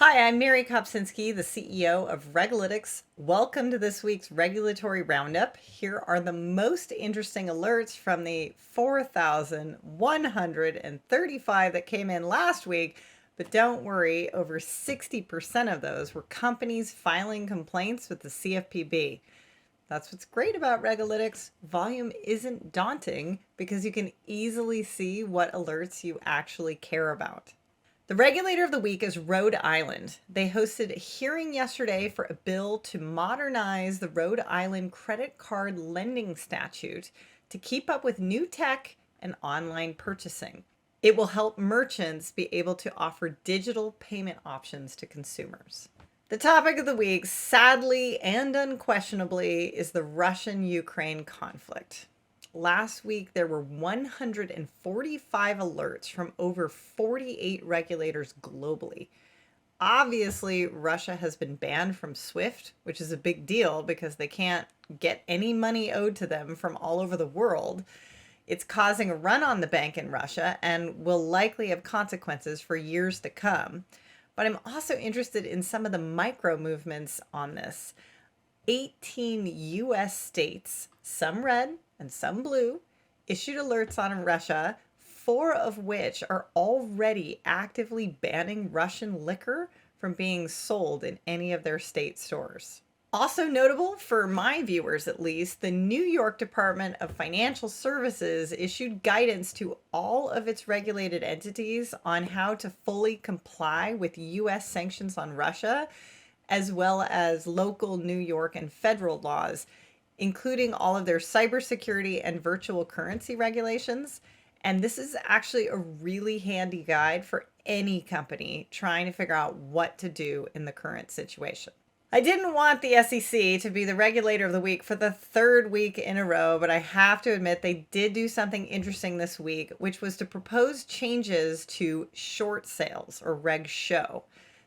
Hi, I'm Mary Kopczynski, the CEO of Regulators. Welcome to this week's regulatory roundup. Here are the most interesting alerts from the 4,135 that came in last week. But don't worry, over 60% of those were companies filing complaints with the CFPB. That's what's great about Regulators. Volume isn't daunting because you can easily see what alerts you actually care about. The regulator of the week is Rhode Island. They hosted a hearing yesterday for a bill to modernize the Rhode Island credit card lending statute to keep up with new tech and online purchasing. It will help merchants be able to offer digital payment options to consumers. The topic of the week, sadly and unquestionably, is the Russian-Ukraine conflict. Last week, there were 145 alerts from over 48 regulators globally. Obviously, Russia has been banned from SWIFT, which is a big deal because they can't get any money owed to them from all over the world. It's causing a run on the bank in Russia and will likely have consequences for years to come. But I'm also interested in some of the micro movements on this. 18 US states, some red and some blue, issued alerts on Russia, 4 of which are already actively banning Russian liquor from being sold in any of their state stores. Also notable, for my viewers at least, the New York Department of Financial Services issued guidance to all of its regulated entities on how to fully comply with US sanctions on Russia, as well as local New York and federal laws, including all of their cybersecurity and virtual currency regulations. And this is actually a really handy guide for any company trying to figure out what to do in the current situation. I didn't want the SEC to be the regulator of the week for the third week in a row, but I have to admit they did do something interesting this week, which was to propose changes to short sales, or Reg Show.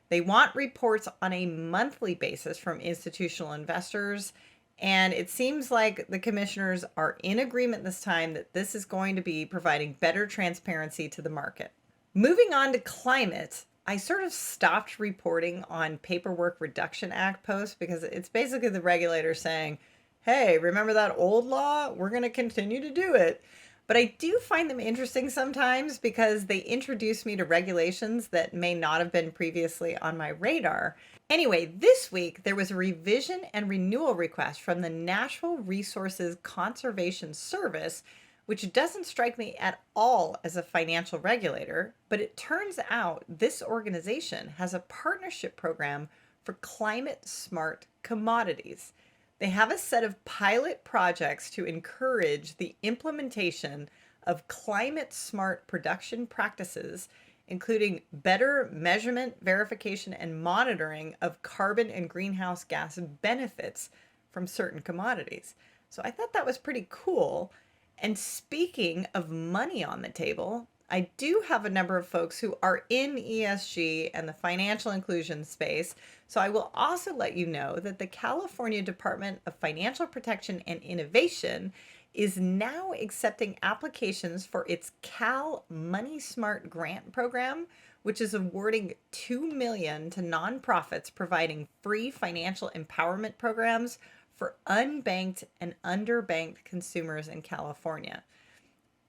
They want reports on a monthly basis from institutional investors, and it seems like the commissioners are in agreement this time that this is going to be providing better transparency to the market. Moving on to climate, I sort of stopped reporting on Paperwork Reduction Act posts because it's basically the regulator saying, hey, remember that old law? We're going to continue to do it. But I do find them interesting sometimes because they introduce me to regulations that may not have been previously on my radar. Anyway, this week there was a revision and renewal request from the Natural Resources Conservation Service, which doesn't strike me at all as a financial regulator, but it turns out this organization has a partnership program for climate smart commodities. They have a set of pilot projects to encourage the implementation of climate smart production practices, including better measurement, verification, and monitoring of carbon and greenhouse gas benefits from certain commodities. So I thought that was pretty cool. And speaking of money on the table, I do have a number of folks who are in ESG and the financial inclusion space. So I will also let you know that the California Department of Financial Protection and Innovation is now accepting applications for its Cal Money Smart grant program, which is awarding $2 million to nonprofits providing free financial empowerment programs for unbanked and underbanked consumers in California.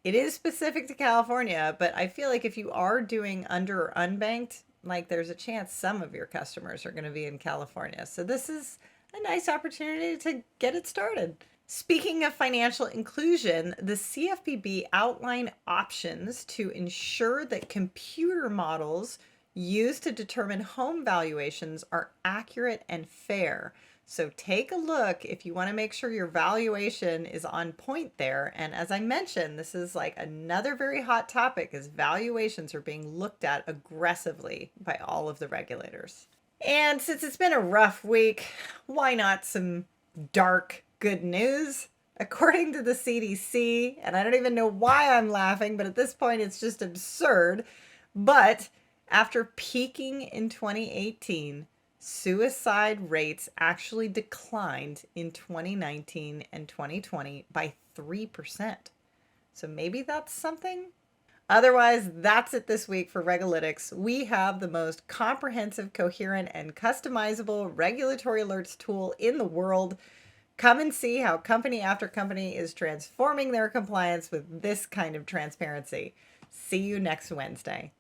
It is specific to California, but I feel like if you are doing under or unbanked, like there's a chance some of your customers are going to be in California. So this is a nice opportunity to get it started. Speaking of financial inclusion, the CFPB outlined options to ensure that computer models used to determine home valuations are accurate and fair. So take a look if you want to make sure your valuation is on point there. And as I mentioned, this is like another very hot topic as valuations are being looked at aggressively by all of the regulators. And since it's been a rough week, why not some dark good news? According to the CDC, and I don't even know why I'm laughing, but at this point it's just absurd. But after peaking in 2018, suicide rates actually declined in 2019 and 2020 by 3%. So maybe that's something. Otherwise, that's it this week for Regalytics. We have the most comprehensive, coherent, and customizable regulatory alerts tool in the world. Come and see how company after company is transforming their compliance with this kind of transparency. See you next Wednesday.